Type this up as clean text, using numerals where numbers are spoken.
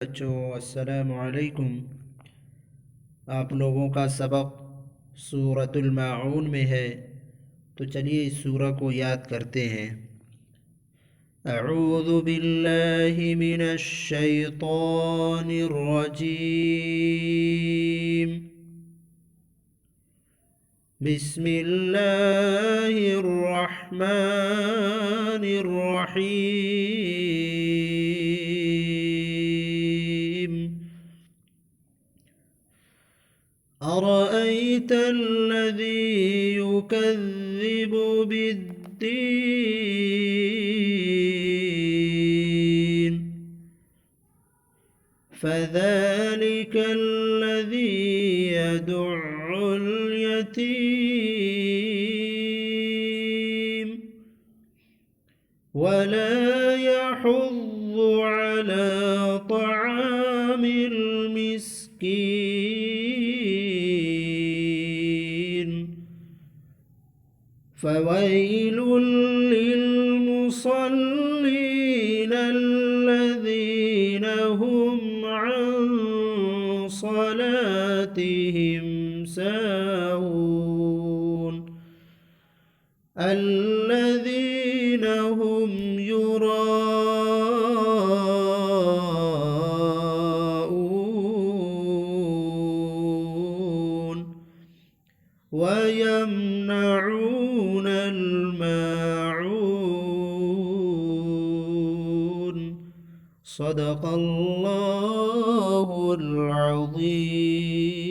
बच्चों अस्सलाम वालेकुम। आप लोगों का सबक सूरतुल माऊन में है, तो चलिए इस सूरा को याद करते हैं। अऊज़ु बिल्लाहि मिनश शैतानिर रजीम। बिस्मिल्लाहिर रहमानिर रहीम। أرأيت الذي يكذب بالدين فذلك الذي يدع اليتيم ولا يحض على طعام المسكين فويل للمصلين الذين هم عن صلاتهم ساهون الذين هم يراءون ويمنعون الماعون صدق الله العظيم.